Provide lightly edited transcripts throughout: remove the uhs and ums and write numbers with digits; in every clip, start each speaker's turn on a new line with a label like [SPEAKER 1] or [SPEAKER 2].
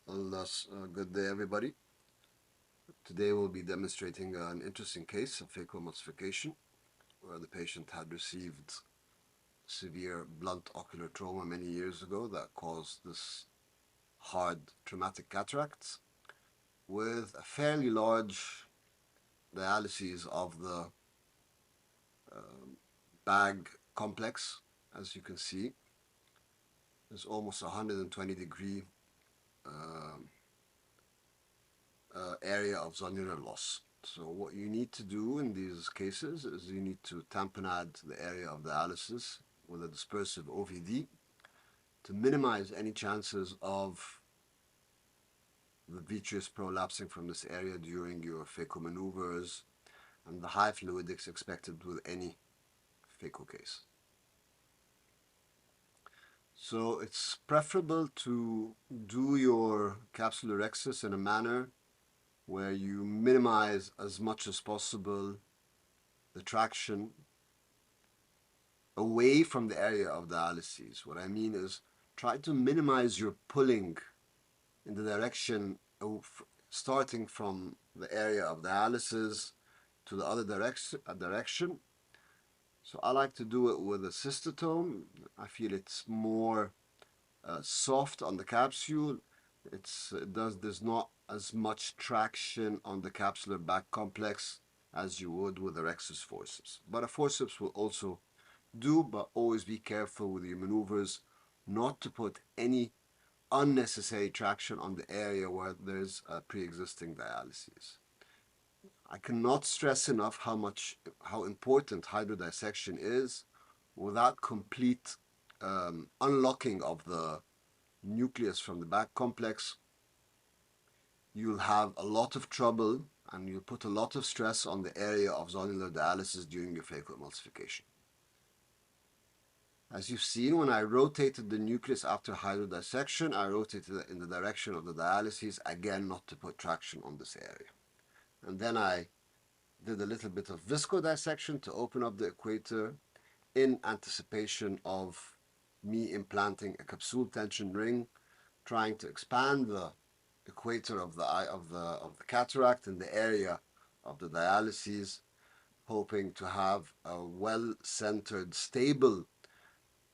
[SPEAKER 1] Good day, everybody. Today we'll be demonstrating an interesting case of phacoemulsification where the patient had received severe blunt ocular trauma many years ago that caused this hard traumatic cataract with a fairly large dialysis of the bag complex. As you can see, there's almost 120-degree area of zonular loss. So what you need to do in these cases is you need to tamponade the area of dialysis with a dispersive OVD to minimize any chances of the vitreous prolapsing from this area during your phaco maneuvers and the high fluidics expected with any phaco case. So it's preferable to do your capsulorhexis in a manner where you minimize as much as possible the traction away from the area of dialysis. What I mean is try to minimize your pulling in the direction of starting from the area of dialysis to the other direction. So I like to do it with a cystotome. I feel it's more soft on the capsule. There's not as much traction on the capsular back complex as you would with a rhexis forceps. But a forceps will also do, but always be careful with your maneuvers not to put any unnecessary traction on the area where there's a pre-existing dialysis. I cannot stress enough how important hydrodissection is. Without complete unlocking of the nucleus from the back complex, you'll have a lot of trouble and you'll put a lot of stress on the area of zonular dialysis during your phacoemulsification. As you've seen, when I rotated the nucleus after hydrodissection, I rotated it in the direction of the dialysis, again not to put traction on this area. And then I did a little bit of viscodissection to open up the equator in anticipation of me implanting a capsule tension ring, trying to expand the equator of the eye of the cataract in the area of the dialysis, hoping to have a well-centered, stable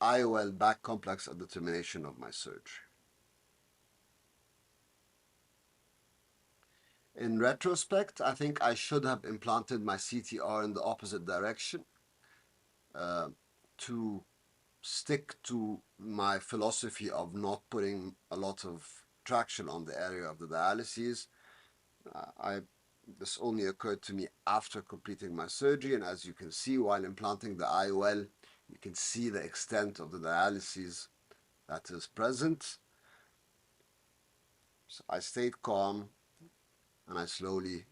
[SPEAKER 1] IOL back complex at the termination of my surgery. In retrospect, I think I should have implanted my CTR in the opposite direction to stick to my philosophy of not putting a lot of traction on the area of the dialysis. This only occurred to me after completing my surgery, and as you can see, while implanting the IOL, you can see the extent of the dialysis that is present. So I stayed calm, and I slowly,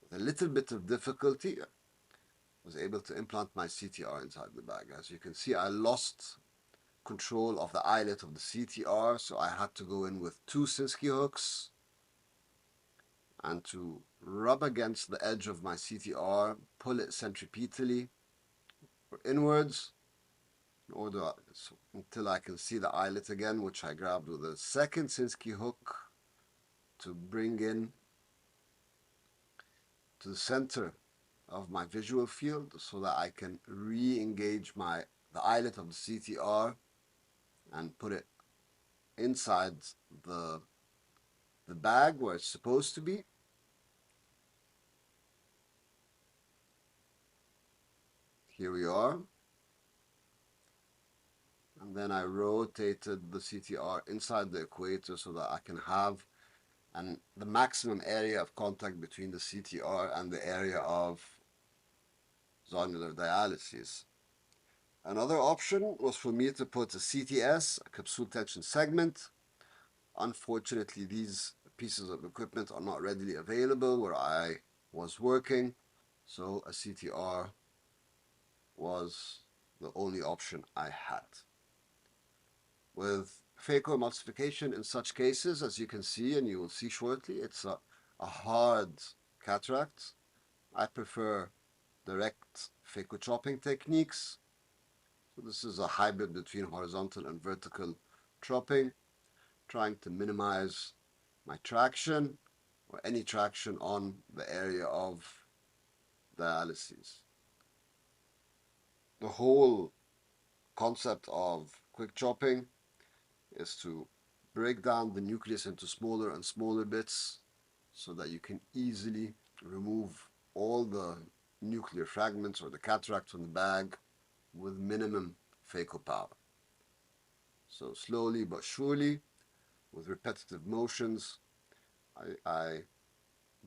[SPEAKER 1] with a little bit of difficulty, was able to implant my CTR inside the bag. As you can see, I lost control of the eyelet of the CTR, so I had to go in with 2 Sinskey hooks and to rub against the edge of my CTR, pull it centripetally or inwards in order until I can see the eyelet again, which I grabbed with a 2nd Sinskey hook to bring in to the center of my visual field so that I can re-engage the eyelet of the CTR and put it inside the bag where it's supposed to be. Here we are. And then I rotated the CTR inside the equator so that I can have the maximum area of contact between the CTR and the area of zonular dialysis. Another option was for me to put a CTS, a capsule tension segment. Unfortunately, these pieces of equipment are not readily available where I was working, so a CTR was the only option I had. With phacoemulsification in such cases, as you can see and you will see shortly, it's a hard cataract. I prefer direct phacochopping techniques. So this is a hybrid between horizontal and vertical chopping. trying to minimize my traction or any traction on the area of dialysis. The whole concept of quick chopping is to break down the nucleus into smaller and smaller bits so that you can easily remove all the nuclear fragments or the cataract from the bag with minimum phaco power. So slowly but surely, with repetitive motions, I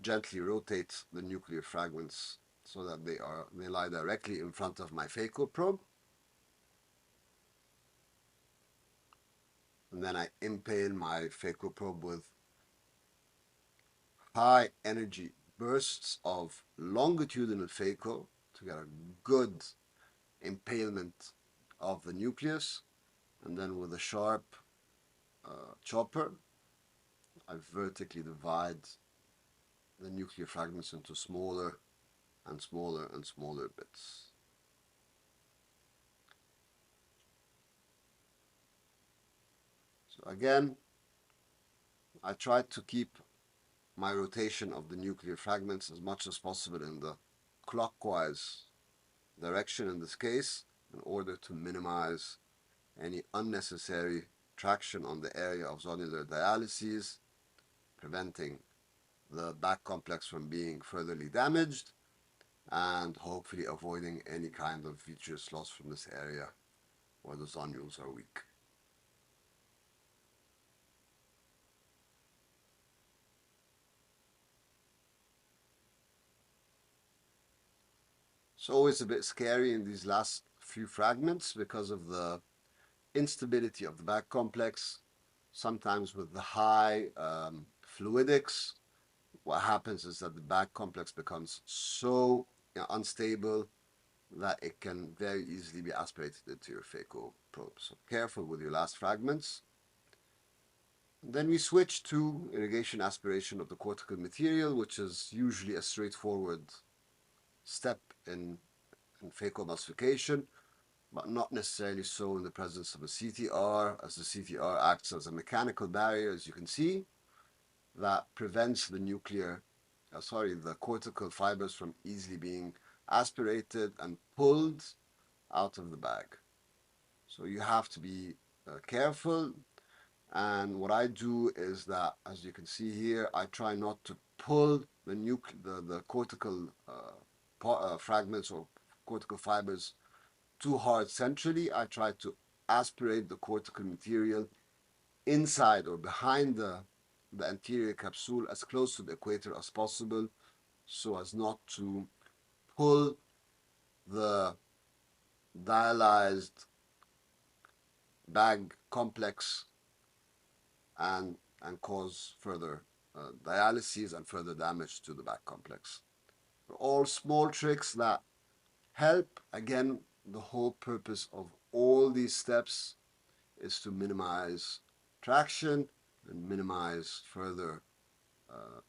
[SPEAKER 1] gently rotate the nuclear fragments so that they lie directly in front of my phaco probe. And then I impale my phaco probe with high energy bursts of longitudinal phaco to get a good impalement of the nucleus. And then with a sharp chopper, I vertically divide the nuclear fragments into smaller and smaller and smaller bits. So again, I try to keep my rotation of the nuclear fragments as much as possible in the clockwise direction in this case, in order to minimize any unnecessary traction on the area of zonular dialysis, preventing the back complex from being furtherly damaged, and hopefully avoiding any kind of vitreous loss from this area where the zonules are weak. It's always a bit scary in these last few fragments because of the instability of the back complex. Sometimes with the high fluidics, what happens is that the back complex becomes so unstable that it can very easily be aspirated into your phaco probe. So careful with your last fragments. Then we switch to irrigation aspiration of the cortical material, which is usually a straightforward step in phacoemulsification, but not necessarily so in the presence of a CTR, as the CTR acts as a mechanical barrier, as you can see, that prevents the the cortical fibers from easily being aspirated and pulled out of the bag. So you have to be careful. And what I do is that, as you can see here, I try not to pull the cortical fragments or cortical fibers too hard centrally. I try to aspirate the cortical material inside or behind the anterior capsule as close to the equator as possible, so as not to pull the dialyzed bag complex and cause further dialysis and further damage to the back complex. All small tricks that help. Again, the whole purpose of all these steps is to minimize traction and minimize further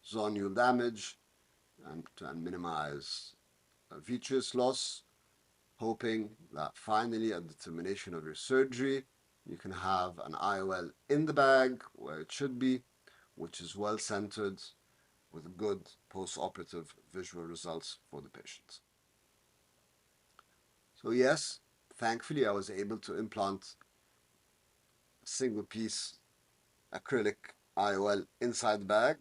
[SPEAKER 1] zonule damage and minimize vitreous loss, hoping that finally at the termination of your surgery you can have an IOL in the bag where it should be, which is well centered with good post-operative visual results for the patients. So yes, thankfully I was able to implant a single piece acrylic IOL inside the bag.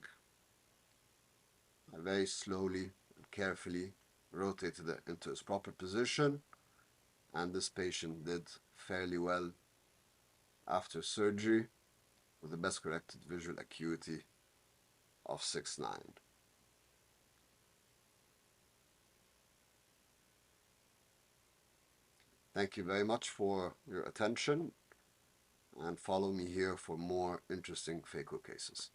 [SPEAKER 1] I very slowly and carefully rotated it into its proper position, and this patient did fairly well after surgery with the best corrected visual acuity of 6/9. Thank you very much for your attention, and follow me here for more interesting phaco cases.